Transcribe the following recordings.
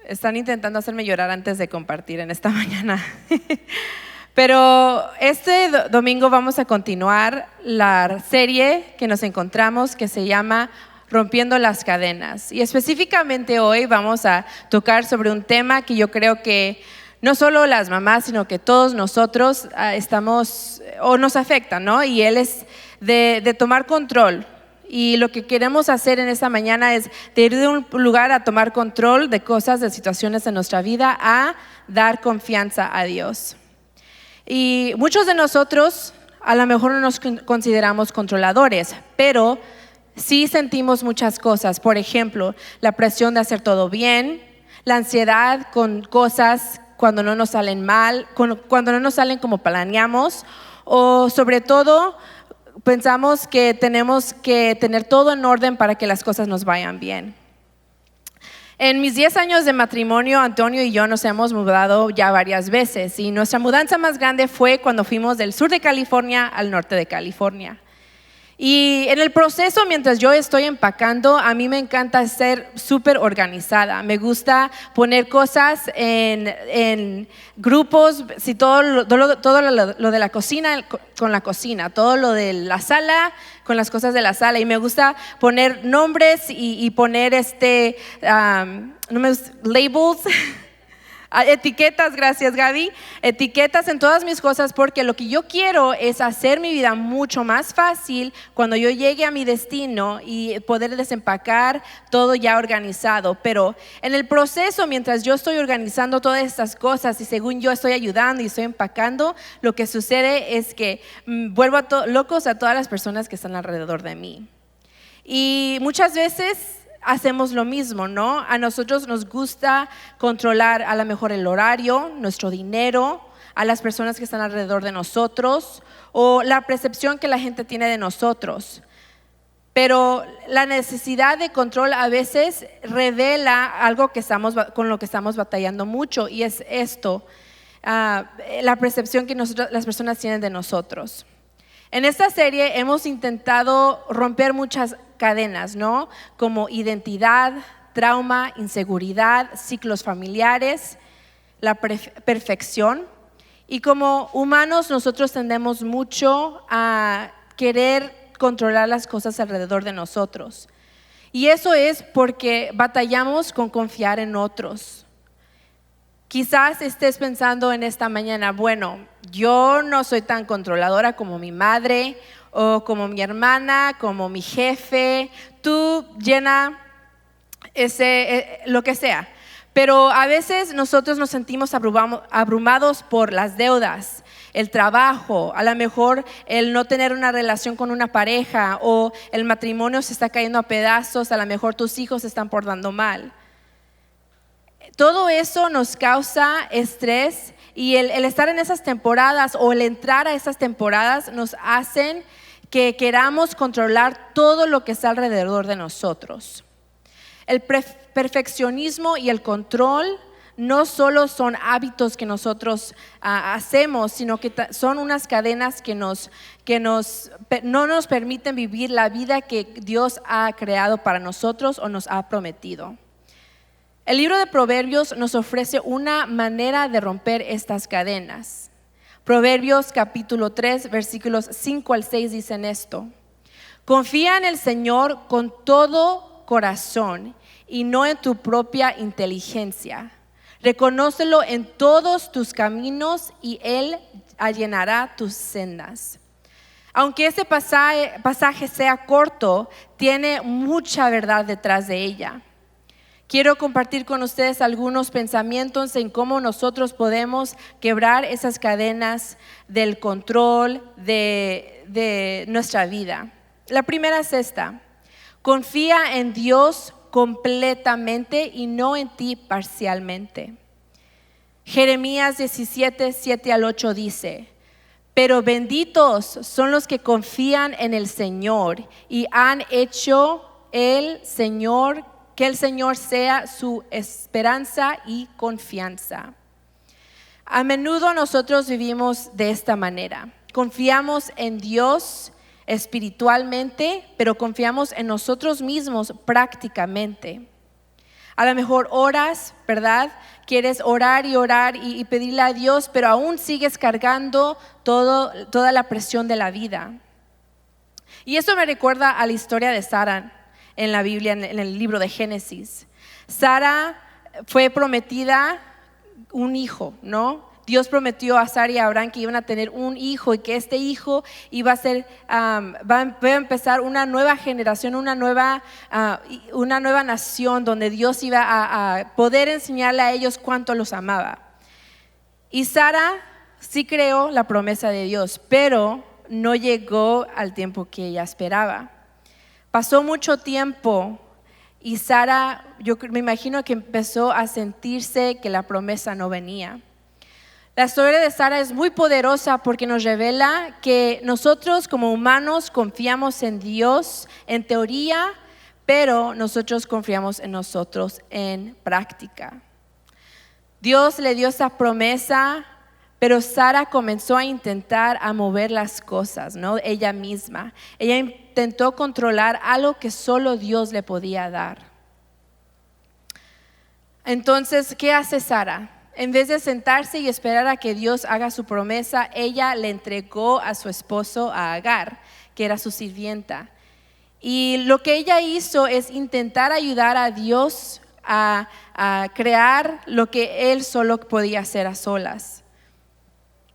Están intentando hacerme llorar antes de compartir en esta mañana. Pero este domingo vamos a continuar la serie que nos encontramos que se llama Rompiendo las Cadenas. Y específicamente hoy vamos a tocar sobre un tema que yo creo que no solo las mamás, sino que todos nosotros estamos o nos afecta, ¿no? Y él es de tomar control. Y lo que queremos hacer en esta mañana es de ir de un lugar a tomar control de cosas, de situaciones en nuestra vida, a dar confianza a Dios. Y muchos de nosotros a lo mejor no nos consideramos controladores, pero sí sentimos muchas cosas. Por ejemplo, la presión de hacer todo bien, la ansiedad con cosas cuando no nos salen mal, cuando no nos salen como planeamos, o sobre todo pensamos que tenemos que tener todo en orden para que las cosas nos vayan bien. En mis 10 años de matrimonio, Antonio y yo nos hemos mudado ya varias veces y nuestra mudanza más grande fue cuando fuimos del sur de California al norte de California. Y en el proceso, mientras yo estoy empacando, a mí me encanta ser súper organizada. Me gusta poner cosas en grupos, si todo lo de la cocina con la cocina, todo lo de la sala con las cosas de la sala. Y me gusta poner nombres y poner labels. Etiquetas, gracias Gaby, etiquetas en todas mis cosas porque lo que yo quiero es hacer mi vida mucho más fácil cuando yo llegue a mi destino y poder desempacar todo ya organizado. Pero en el proceso, mientras yo estoy organizando todas estas cosas y según yo estoy ayudando y estoy empacando, lo que sucede es que vuelvo locos a todas las personas que están alrededor de mí. Y muchas veces hacemos lo mismo, ¿no? A nosotros nos gusta controlar a lo mejor el horario, nuestro dinero, a las personas que están alrededor de nosotros o la percepción que la gente tiene de nosotros. Pero la necesidad de control a veces revela algo con lo que estamos batallando mucho y es esto, la percepción que las personas tienen de nosotros. En esta serie hemos intentado romper muchas cadenas, ¿no? Como identidad, trauma, inseguridad, ciclos familiares, la perfección. Y como humanos nosotros tendemos mucho a querer controlar las cosas alrededor de nosotros. Y eso es porque batallamos con confiar en otros. Quizás estés pensando en esta mañana, bueno, yo no soy tan controladora como mi madre o como mi hermana, como mi jefe, tú llena lo que sea. Pero a veces nosotros nos sentimos abrumados por las deudas, el trabajo, a lo mejor el no tener una relación con una pareja o el matrimonio se está cayendo a pedazos, a lo mejor tus hijos se están portando mal. Todo eso nos causa estrés y el estar en esas temporadas o el entrar a esas temporadas nos hacen que queramos controlar todo lo que está alrededor de nosotros. El perfeccionismo y el control no solo son hábitos que nosotros hacemos, sino que son unas cadenas que no nos permiten vivir la vida que Dios ha creado para nosotros o nos ha prometido. El libro de Proverbios nos ofrece una manera de romper estas cadenas. Proverbios capítulo 3, versículos 5 al 6 dicen esto: confía en el Señor con todo corazón y no en tu propia inteligencia. Reconócelo en todos tus caminos y Él allanará tus sendas. Aunque este pasaje sea corto, tiene mucha verdad detrás de ella. Quiero compartir con ustedes algunos pensamientos en cómo nosotros podemos quebrar esas cadenas del control de nuestra vida. La primera es esta: confía en Dios completamente y no en ti parcialmente. Jeremías 17, 7 al 8 dice: pero benditos son los que confían en el Señor y han hecho que el Señor sea su esperanza y confianza. A menudo nosotros vivimos de esta manera. Confiamos en Dios espiritualmente, pero confiamos en nosotros mismos prácticamente. A lo mejor oras, ¿verdad? Quieres orar y pedirle a Dios, pero aún sigues cargando toda la presión de la vida. Y eso me recuerda a la historia de Sara en la Biblia, en el libro de Génesis. Sara fue prometida un hijo, ¿no? Dios prometió a Sara y a Abraham que iban a tener un hijo y que este hijo iba a ser, va a empezar una nueva generación, una nueva nación donde Dios iba a poder enseñarle a ellos cuánto los amaba. Y Sara sí creó la promesa de Dios, pero no llegó al tiempo que ella esperaba. Pasó mucho tiempo y Sara, yo me imagino que empezó a sentirse que la promesa no venía. La historia de Sara es muy poderosa porque nos revela que nosotros como humanos confiamos en Dios en teoría, pero nosotros confiamos en nosotros en práctica. Dios le dio esa promesa, pero Sara comenzó a intentar a mover las cosas, ¿no? Ella misma. Ella intentó controlar algo que solo Dios le podía dar. Entonces, ¿qué hace Sara? En vez de sentarse y esperar a que Dios haga su promesa, ella le entregó a su esposo, a Agar, que era su sirvienta. Y lo que ella hizo es intentar ayudar a Dios a crear lo que él solo podía hacer a solas.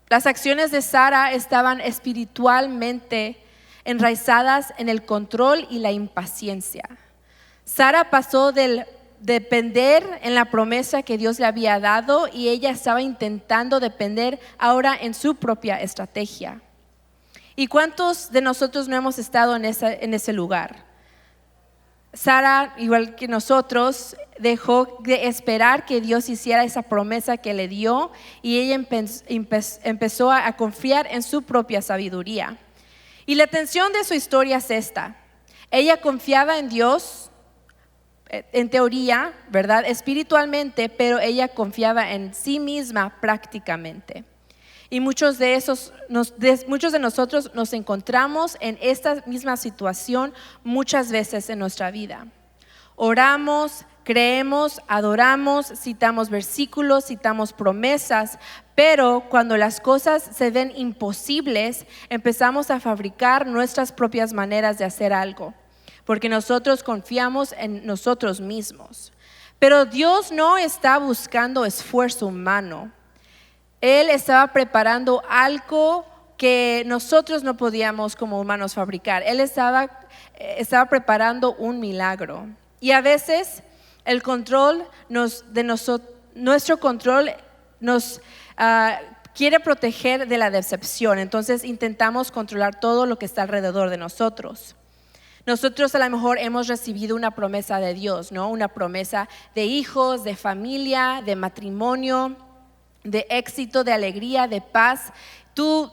Las acciones de Sara estaban espiritualmente enraizadas en el control y la impaciencia. Sara pasó del depender en la promesa que Dios le había dado y ella estaba intentando depender ahora en su propia estrategia. ¿Y cuántos de nosotros no hemos estado en ese lugar? Sara, igual que nosotros, dejó de esperar que Dios hiciera esa promesa que le dio y ella empezó a confiar en su propia sabiduría. Y la tensión de su historia es esta: ella confiaba en Dios en teoría, ¿verdad? Espiritualmente, pero ella confiaba en sí misma prácticamente. Y muchos de nosotros nos encontramos en esta misma situación muchas veces en nuestra vida. Oramos, creemos, adoramos, citamos versículos, citamos promesas, pero cuando las cosas se ven imposibles, empezamos a fabricar nuestras propias maneras de hacer algo, porque nosotros confiamos en nosotros mismos. Pero Dios no está buscando esfuerzo humano. Él estaba preparando algo que nosotros no podíamos como humanos fabricar. Él estaba preparando un milagro. Y a veces el control nuestro control nos quiere proteger de la decepción. Entonces intentamos controlar todo lo que está alrededor de nosotros. Nosotros a lo mejor hemos recibido una promesa de Dios, ¿no? Una promesa de hijos, de familia, de matrimonio, de éxito, de alegría, de paz. Tú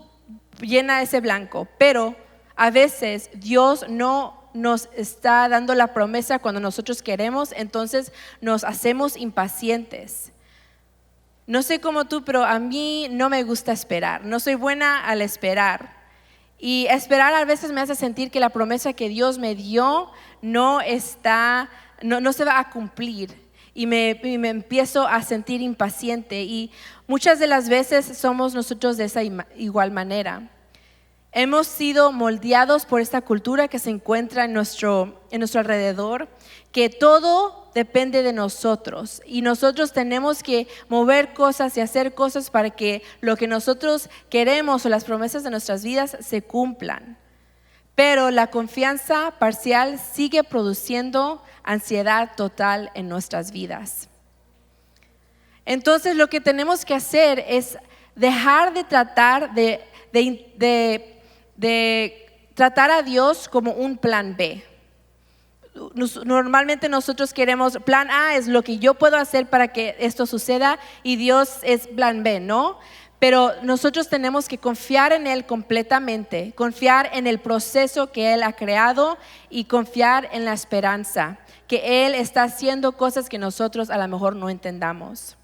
llena ese blanco, pero a veces Dios no nos está dando la promesa cuando nosotros queremos, entonces nos hacemos impacientes. No sé cómo tú, pero a mí no me gusta esperar, no soy buena al esperar. Y esperar a veces me hace sentir que la promesa que Dios me dio no se va a cumplir y me empiezo a sentir impaciente, y muchas de las veces somos nosotros de esa igual manera. Hemos sido moldeados por esta cultura que se encuentra en nuestro alrededor, que todo depende de nosotros y nosotros tenemos que mover cosas y hacer cosas para que lo que nosotros queremos o las promesas de nuestras vidas se cumplan. Pero la confianza parcial sigue produciendo ansiedad total en nuestras vidas. Entonces lo que tenemos que hacer es dejar de tratar de tratar a Dios como un plan B. Normalmente nosotros queremos, plan A es lo que yo puedo hacer para que esto suceda y Dios es plan B, ¿no? Pero nosotros tenemos que confiar en Él completamente, confiar en el proceso que Él ha creado y confiar en la esperanza, que Él está haciendo cosas que nosotros a lo mejor no entendamos.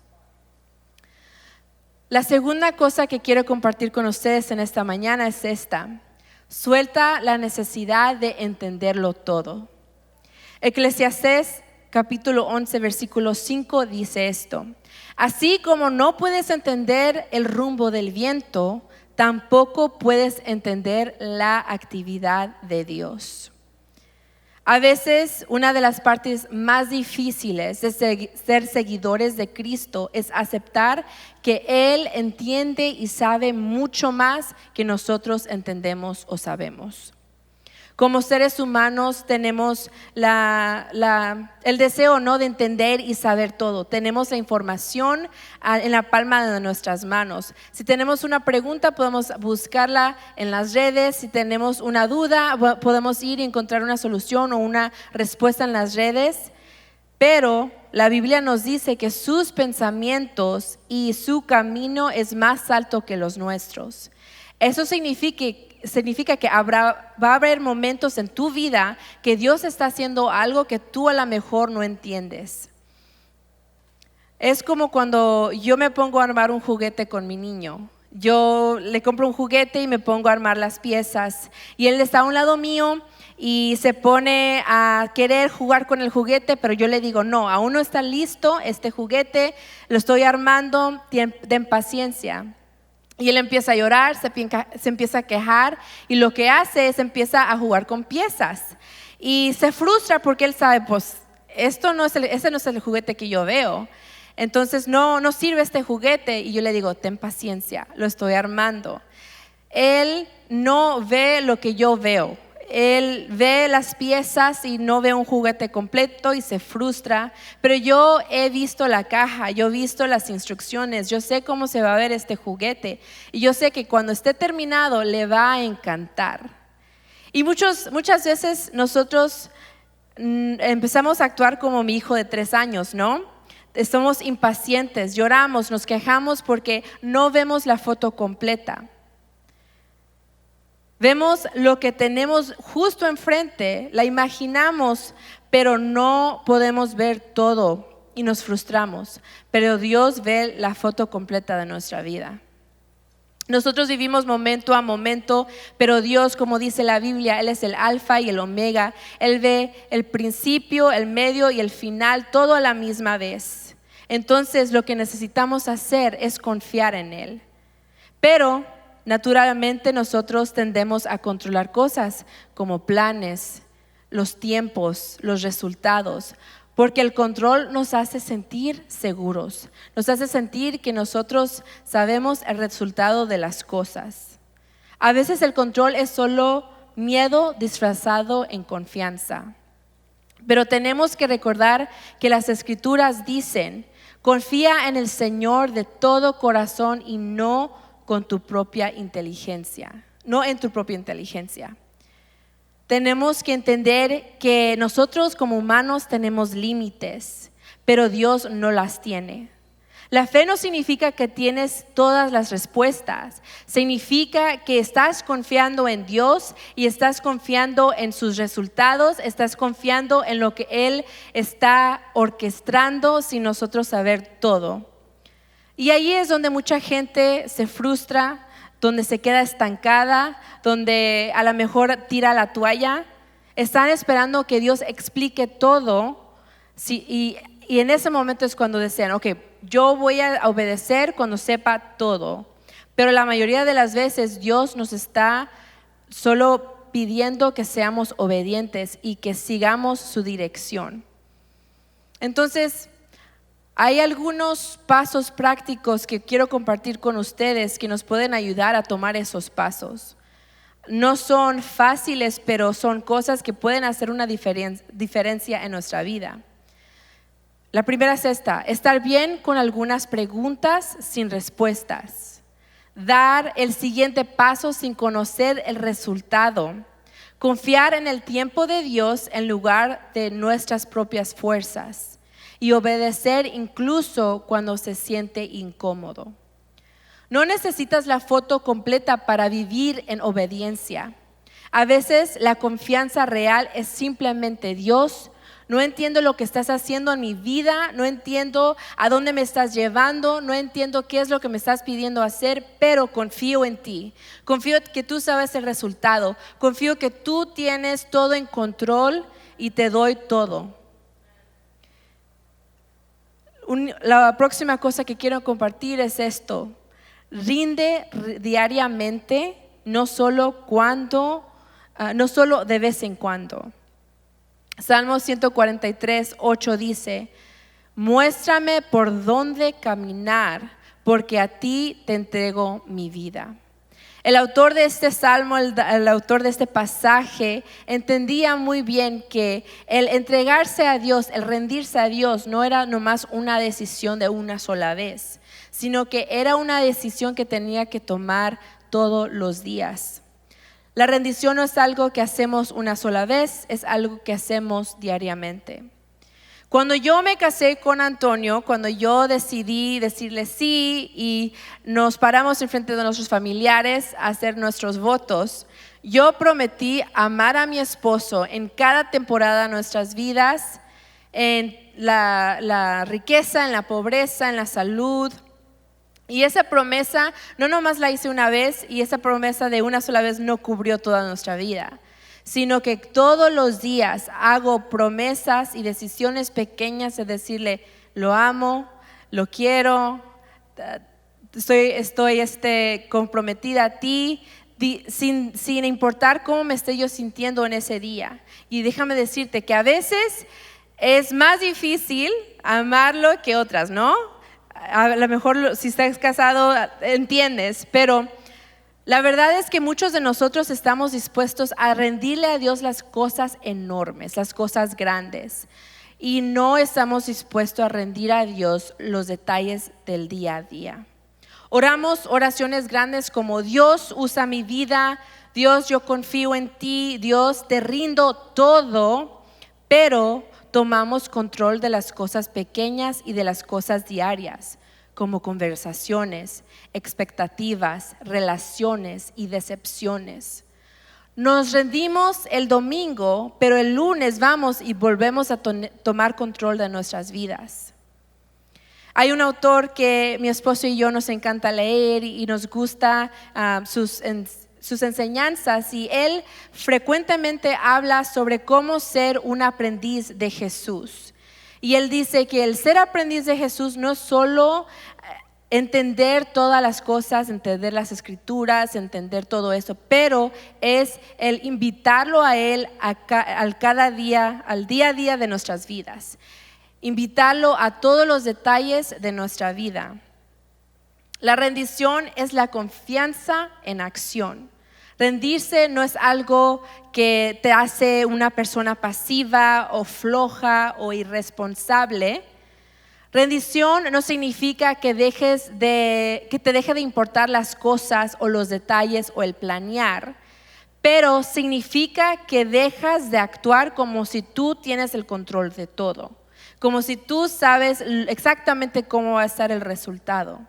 La segunda cosa que quiero compartir con ustedes en esta mañana es esta: suelta la necesidad de entenderlo todo. Eclesiastés capítulo 11, versículo 5 dice esto: así como no puedes entender el rumbo del viento, tampoco puedes entender la actividad de Dios. A veces una de las partes más difíciles de ser seguidores de Cristo es aceptar que Él entiende y sabe mucho más que nosotros entendemos o sabemos. Como seres humanos tenemos el deseo, ¿no?, de entender y saber todo. Tenemos la información en la palma de nuestras manos. Si tenemos una pregunta, podemos buscarla en las redes. Si tenemos una duda, podemos ir y encontrar una solución o una respuesta en las redes. Pero la Biblia nos dice que sus pensamientos y su camino es más alto que los nuestros. Eso significa que va a haber momentos en tu vida que Dios está haciendo algo que tú a lo mejor no entiendes. Es como cuando yo me pongo a armar un juguete con mi niño. Yo le compro un juguete y me pongo a armar las piezas. Y él está a un lado mío y se pone a querer jugar con el juguete, pero yo le digo, no, aún no está listo este juguete, lo estoy armando, ten paciencia. Y él empieza a llorar, se empieza a quejar, y lo que hace es empieza a jugar con piezas y se frustra porque él sabe, pues ese no es el juguete que yo veo. Entonces no sirve este juguete, y yo le digo, ten paciencia, lo estoy armando. Él no ve lo que yo veo. Él ve las piezas y no ve un juguete completo y se frustra, pero yo he visto la caja, yo he visto las instrucciones, yo sé cómo se va a ver este juguete, y yo sé que cuando esté terminado le va a encantar. Y muchas veces nosotros empezamos a actuar como mi hijo de 3 años, ¿no? Somos impacientes, lloramos, nos quejamos porque no vemos la foto completa. Vemos lo que tenemos justo enfrente, la imaginamos, pero no podemos ver todo y nos frustramos. Pero Dios ve la foto completa de nuestra vida. Nosotros vivimos momento a momento, pero Dios, como dice la Biblia, Él es el alfa y el omega. Él ve el principio, el medio y el final, todo a la misma vez. Entonces lo que necesitamos hacer es confiar en Él. Pero naturalmente nosotros tendemos a controlar cosas como planes, los tiempos, los resultados, porque el control nos hace sentir seguros, nos hace sentir que nosotros sabemos el resultado de las cosas. A veces el control es solo miedo disfrazado en confianza, pero tenemos que recordar que las Escrituras dicen: confía en el Señor de todo corazón y no con tu propia inteligencia, no en tu propia inteligencia. Tenemos que entender que nosotros como humanos tenemos límites, pero Dios no las tiene. La fe no significa que tienes todas las respuestas, significa que estás confiando en Dios y estás confiando en sus resultados, estás confiando en lo que Él está orquestando sin nosotros saber todo. Y ahí es donde mucha gente se frustra, donde se queda estancada, donde a lo mejor tira la toalla. Están esperando que Dios explique todo, y en ese momento es cuando desean, ok, yo voy a obedecer cuando sepa todo. Pero la mayoría de las veces Dios nos está solo pidiendo que seamos obedientes y que sigamos su dirección. Entonces, hay algunos pasos prácticos que quiero compartir con ustedes que nos pueden ayudar a tomar esos pasos. No son fáciles, pero son cosas que pueden hacer una diferencia en nuestra vida. La primera es esta: estar bien con algunas preguntas sin respuestas. Dar el siguiente paso sin conocer el resultado. Confiar en el tiempo de Dios en lugar de nuestras propias fuerzas. Y obedecer incluso cuando se siente incómodo. No necesitas la foto completa para vivir en obediencia. A veces la confianza real es simplemente: Dios, no entiendo lo que estás haciendo en mi vida, no entiendo a dónde me estás llevando, no entiendo qué es lo que me estás pidiendo hacer, pero confío en ti. Confío que tú sabes el resultado, confío que tú tienes todo en control y te doy todo. La próxima cosa que quiero compartir es esto. Rinde diariamente, no solo de vez en cuando. Salmo 143:8 dice: muéstrame por dónde caminar, porque a ti te entrego mi vida. El autor de este salmo, el autor de este pasaje, entendía muy bien que el entregarse a Dios, el rendirse a Dios, no era nomás una decisión de una sola vez, sino que era una decisión que tenía que tomar todos los días. La rendición no es algo que hacemos una sola vez, es algo que hacemos diariamente. Cuando yo me casé con Antonio, cuando yo decidí decirle sí y nos paramos enfrente de nuestros familiares a hacer nuestros votos, yo prometí amar a mi esposo en cada temporada de nuestras vidas, en la riqueza, en la pobreza, en la salud. Y esa promesa no nomás la hice una vez, y esa promesa de una sola vez no cubrió toda nuestra vida, sino que todos los días hago promesas y decisiones pequeñas de decirle: lo amo, lo quiero, estoy comprometida a ti, sin importar cómo me esté yo sintiendo en ese día. Y déjame decirte que a veces es más difícil amarlo que otras, ¿no? A lo mejor si estás casado entiendes, pero la verdad es que muchos de nosotros estamos dispuestos a rendirle a Dios las cosas enormes, las cosas grandes, y no estamos dispuestos a rendir a Dios los detalles del día a día. Oramos oraciones grandes como: Dios, usa mi vida, Dios, yo confío en ti, Dios, te rindo todo, pero tomamos control de las cosas pequeñas y de las cosas diarias, como conversaciones, expectativas, relaciones y decepciones. Nos rendimos el domingo, pero el lunes vamos y volvemos a tomar control de nuestras vidas. Hay un autor que mi esposo y yo nos encanta leer y nos gusta sus enseñanzas, y él frecuentemente habla sobre cómo ser un aprendiz de Jesús. Y él dice que el ser aprendiz de Jesús no es solo entender todas las cosas, entender las escrituras, entender todo eso, pero es el invitarlo a él al día a día de nuestras vidas, invitarlo a todos los detalles de nuestra vida. La rendición es la confianza en acción. Rendirse no es algo que te hace una persona pasiva o floja o irresponsable. Rendición no significa que te deje de importar las cosas o los detalles o el planear, pero significa que dejas de actuar como si tú tienes el control de todo, como si tú sabes exactamente cómo va a estar el resultado.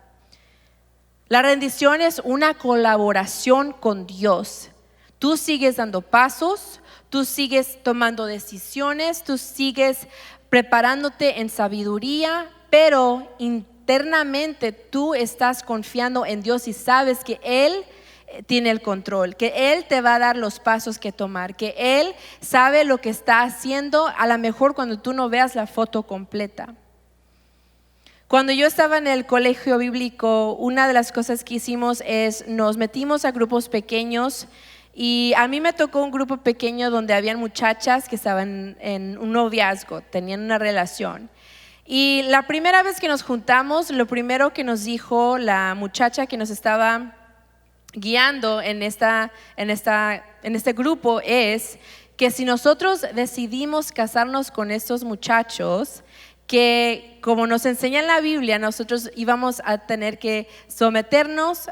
La rendición es una colaboración con Dios. Tú sigues dando pasos, tú sigues tomando decisiones, tú sigues preparándote en sabiduría, pero internamente tú estás confiando en Dios y sabes que Él tiene el control, que Él te va a dar los pasos que tomar, que Él sabe lo que está haciendo, a lo mejor cuando tú no veas la foto completa. Cuando yo estaba en el colegio bíblico, una de las cosas que hicimos es nos metimos a grupos pequeños, y a mí me tocó un grupo pequeño donde habían muchachas que estaban en un noviazgo, tenían una relación. Y la primera vez que nos juntamos, lo primero que nos dijo la muchacha que nos estaba guiando en este grupo es que si nosotros decidimos casarnos con estos muchachos, que como nos enseña en la Biblia, nosotros íbamos a tener que someternos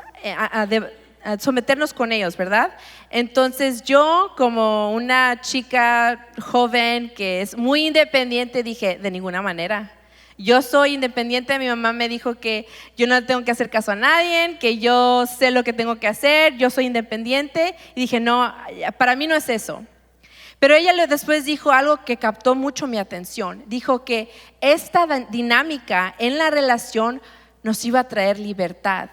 con ellos, ¿verdad? Entonces yo, como una chica joven que es muy independiente, dije: de ninguna manera. Yo soy independiente. Mi mamá me dijo que yo no tengo que hacer caso a nadie, que yo sé lo que tengo que hacer, yo soy independiente. Y dije: no, para mí no es eso. Pero ella después dijo algo que captó mucho mi atención. Dijo que esta dinámica en la relación nos iba a traer libertad.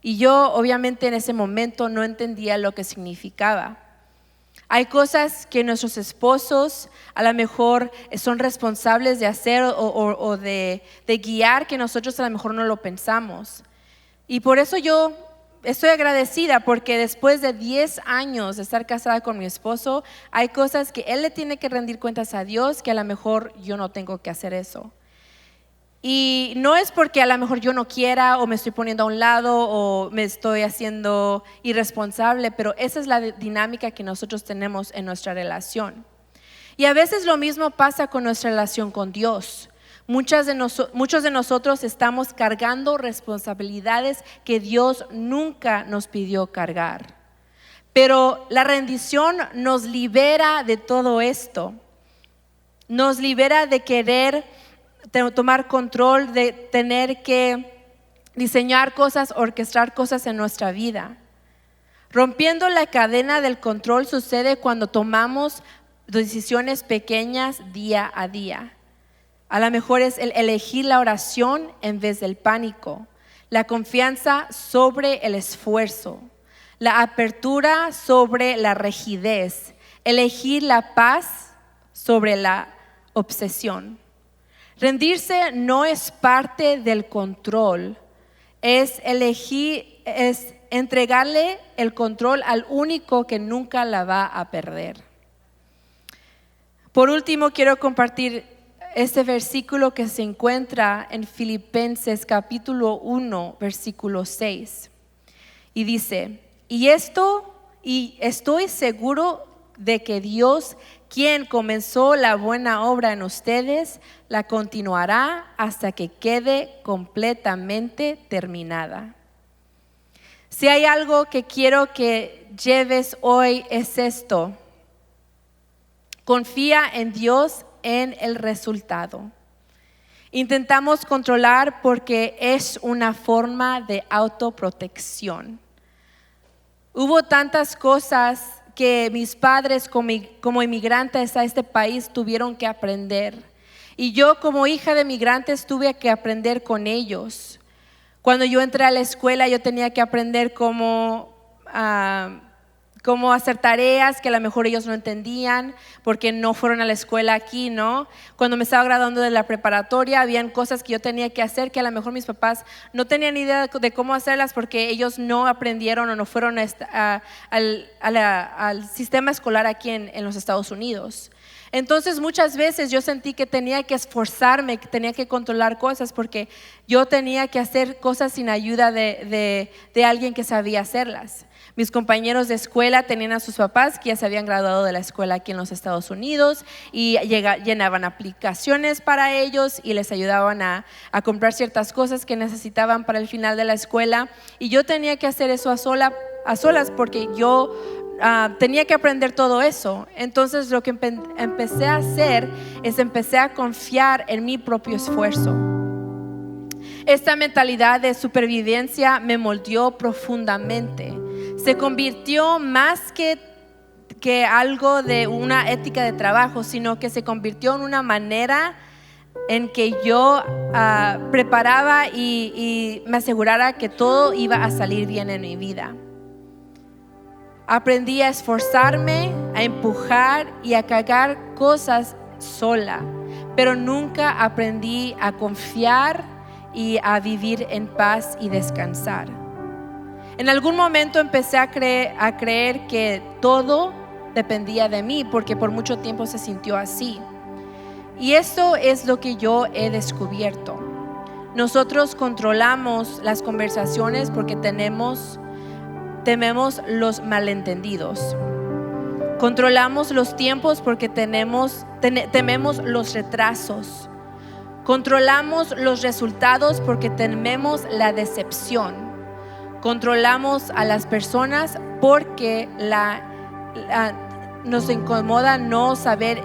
Y yo obviamente en ese momento no entendía lo que significaba. Hay cosas que nuestros esposos a lo mejor son responsables de hacer o de guiar que nosotros a lo mejor no lo pensamos. Y por eso yo estoy agradecida porque después de 10 años de estar casada con mi esposo, hay cosas que él le tiene que rendir cuentas a Dios que a lo mejor yo no tengo que hacer eso. Y no es porque a lo mejor yo no quiera o me estoy poniendo a un lado o me estoy haciendo irresponsable, pero esa es la dinámica que nosotros tenemos en nuestra relación. Y a veces lo mismo pasa con nuestra relación con Dios. Muchos de nosotros estamos cargando responsabilidades que Dios nunca nos pidió cargar. Pero la rendición nos libera de todo esto. Nos libera de querer tomar control, de tener que diseñar cosas, orquestar cosas en nuestra vida. Rompiendo la cadena del control sucede cuando tomamos decisiones pequeñas día a día. A lo mejor es el elegir la oración en vez del pánico, la confianza sobre el esfuerzo, la apertura sobre la rigidez, elegir la paz sobre la obsesión. Rendirse no es parte del control, es entregarle el control al único que nunca la va a perder. Por último, quiero compartir este versículo que se encuentra en Filipenses capítulo 1, versículo 6. Y dice, y estoy seguro de que Dios, quien comenzó la buena obra en ustedes, la continuará hasta que quede completamente terminada. Si hay algo que quiero que lleves hoy es esto: confía en Dios en el resultado. Intentamos controlar porque es una forma de autoprotección. Hubo tantas cosas que mis padres como inmigrantes a este país tuvieron que aprender. Y yo como hija de migrantes tuve que aprender con ellos. Cuando yo entré a la escuela yo tenía que aprender cómo hacer tareas que a lo mejor ellos no entendían porque no fueron a la escuela aquí, ¿no? Cuando me estaba graduando de la preparatoria, habían cosas que yo tenía que hacer que a lo mejor mis papás no tenían idea de cómo hacerlas porque ellos no aprendieron o no fueron al sistema escolar aquí en los Estados Unidos. Entonces muchas veces yo sentí que tenía que esforzarme, que tenía que controlar cosas porque yo tenía que hacer cosas sin ayuda de alguien que sabía hacerlas. Mis compañeros de escuela tenían a sus papás que ya se habían graduado de la escuela aquí en los Estados Unidos y llenaban aplicaciones para ellos y les ayudaban a comprar ciertas cosas que necesitaban para el final de la escuela, y yo tenía que hacer eso a solas porque yo tenía que aprender todo eso. Entonces lo que empecé a hacer es empecé a confiar en mi propio esfuerzo. Esta mentalidad de supervivencia me moldeó profundamente. Se convirtió más que algo de una ética de trabajo, sino que se convirtió en una manera en que yo preparaba y me asegurara que todo iba a salir bien en mi vida. Aprendí a esforzarme, a empujar y a cargar cosas sola, pero nunca aprendí a confiar y a vivir en paz y descansar. En algún momento empecé a creer que todo dependía de mí, porque por mucho tiempo se sintió así. Y eso es lo que yo he descubierto. Nosotros controlamos las conversaciones porque tememos los malentendidos. Controlamos los tiempos porque tememos los retrasos. Controlamos los resultados porque tememos la decepción. Controlamos a las personas porque nos incomoda no saber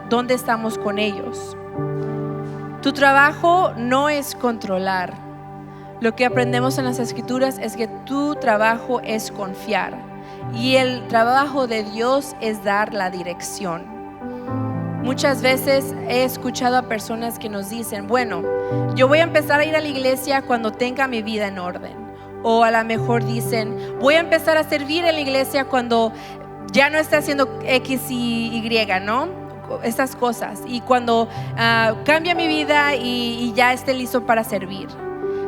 dónde estamos con ellos. Tu trabajo no es controlar. Lo que aprendemos en las Escrituras es que tu trabajo es confiar, y el trabajo de Dios es dar la dirección. Muchas veces he escuchado a personas que nos dicen, bueno, yo voy a empezar a ir a la iglesia cuando tenga mi vida en orden. O a lo mejor dicen, voy a empezar a servir en la iglesia cuando ya no está haciendo X y Y, ¿no? Estas cosas. Y cuando cambia mi vida y ya esté listo para servir.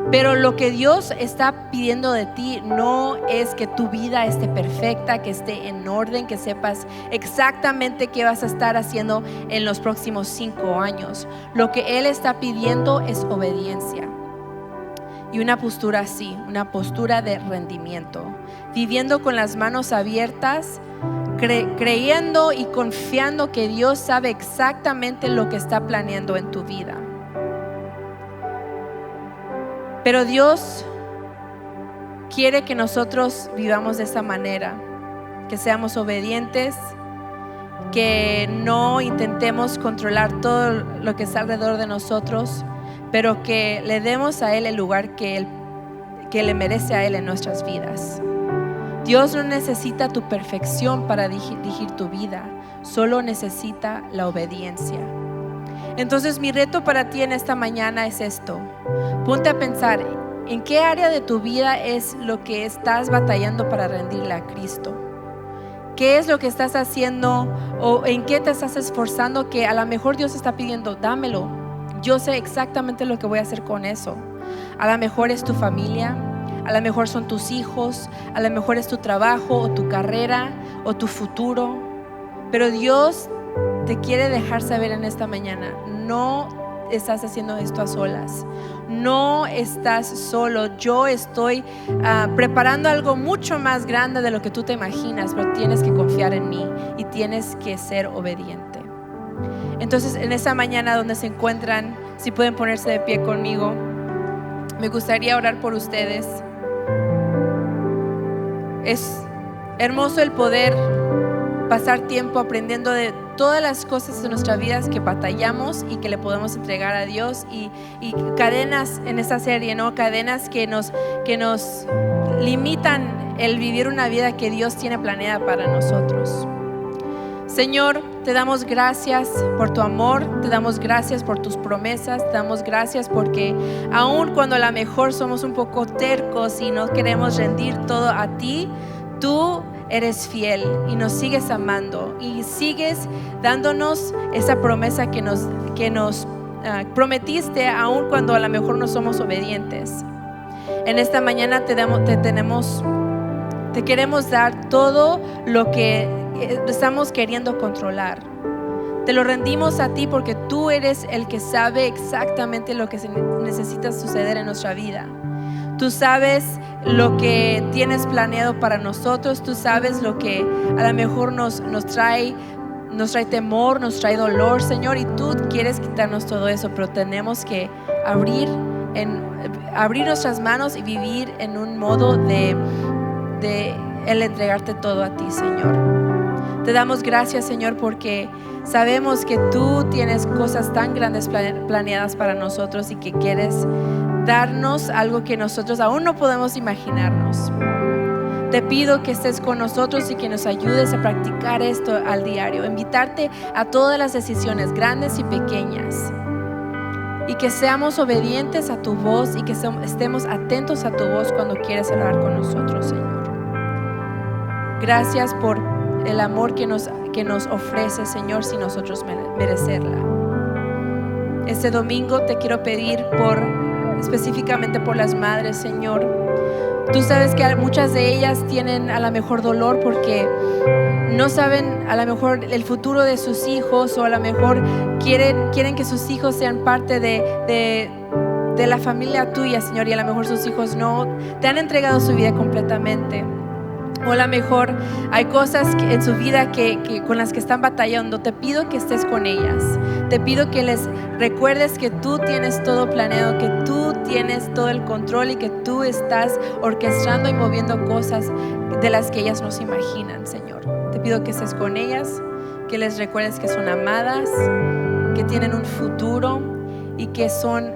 Pero lo que Dios está pidiendo de ti no es que tu vida esté perfecta, que esté en orden, que sepas exactamente qué vas a estar haciendo en los próximos 5 años. Lo que Él está pidiendo es obediencia. Y una postura así, una postura de rendimiento, viviendo con las manos abiertas, creyendo y confiando que Dios sabe exactamente lo que está planeando en tu vida. Pero Dios quiere que nosotros vivamos de esa manera, que seamos obedientes, que no intentemos controlar todo lo que está alrededor de nosotros, pero que le demos a Él el lugar que le merece a Él en nuestras vidas. Dios no necesita tu perfección para dirigir tu vida, solo necesita la obediencia. Entonces mi reto para ti en esta mañana es esto: ponte a pensar en qué área de tu vida es lo que estás batallando para rendirle a Cristo. ¿Qué es lo que estás haciendo o en qué te estás esforzando que a lo mejor Dios está pidiendo? Dámelo, yo sé exactamente lo que voy a hacer con eso. A lo mejor es tu familia, a lo mejor son tus hijos, a lo mejor es tu trabajo o tu carrera o tu futuro. Pero Dios te quiere dejar saber en esta mañana: no estás haciendo esto a solas, no estás solo. Yo estoy preparando algo mucho más grande de lo que tú te imaginas, pero tienes que confiar en mí y tienes que ser obediente. Entonces en esta mañana donde se encuentran, si pueden ponerse de pie conmigo, me gustaría orar por ustedes. Es hermoso el poder pasar tiempo aprendiendo de todas las cosas de nuestras vidas que batallamos y que le podemos entregar a Dios, y cadenas en esta serie, ¿no? Cadenas que nos limitan el vivir una vida que Dios tiene planeada para nosotros. Señor, te damos gracias por tu amor, te damos gracias por tus promesas, te damos gracias porque aun cuando a lo mejor somos un poco tercos y no queremos rendir todo a ti, tú eres fiel y nos sigues amando y sigues dándonos esa promesa que nos prometiste, aun cuando a lo mejor no somos obedientes. En esta mañana te queremos dar todo lo que estamos queriendo controlar. Te lo rendimos a ti porque tú eres el que sabe exactamente lo que necesita suceder en nuestra vida. Tú sabes lo que tienes planeado para nosotros. Tú sabes lo que a lo mejor nos trae temor, nos trae dolor, Señor, y tú quieres quitarnos todo eso, pero tenemos que abrir nuestras manos y vivir en un modo de el entregarte todo a ti, Señor. Te damos gracias, Señor, porque sabemos que tú tienes cosas tan grandes planeadas para nosotros y que quieres darnos algo que nosotros aún no podemos imaginarnos. Te pido que estés con nosotros y que nos ayudes a practicar esto al diario, invitarte a todas las decisiones grandes y pequeñas, y que seamos obedientes a tu voz y que estemos atentos a tu voz cuando quieres hablar con nosotros, Señor. Gracias por el amor que nos ofrece, Señor, sin nosotros merecerla. Este domingo te quiero pedir específicamente por las madres, Señor. Tú sabes que muchas de ellas tienen a lo mejor dolor porque no saben a lo mejor el futuro de sus hijos, o a lo mejor quieren que sus hijos sean parte de la familia tuya, Señor, y a lo mejor sus hijos no te han entregado su vida completamente. O a lo mejor hay cosas en su vida con las que están batallando. Te pido que estés con ellas. Te pido que les recuerdes que tú tienes todo planeado, que tú tienes todo el control y que tú estás orquestando y moviendo cosas de las que ellas no se imaginan, Señor. Te pido que estés con ellas, que les recuerdes que son amadas, que tienen un futuro y que son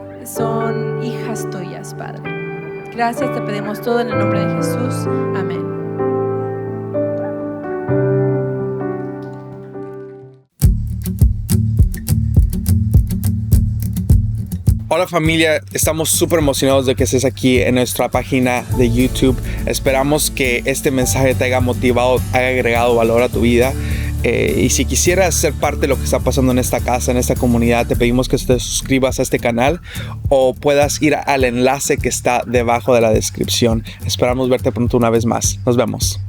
hijas tuyas, Padre. Gracias, te pedimos todo en el nombre de Jesús. Amén. Hola Hola familia, estamos súper emocionados de que estés aquí en nuestra página de YouTube. Esperamos que este mensaje te haya motivado, haya agregado valor a tu vida. Y si quisieras ser parte de lo que está pasando en esta casa, en esta comunidad, te pedimos que te suscribas a este canal o puedas ir al enlace que está debajo de la descripción. Esperamos verte pronto una vez más. Nos vemos.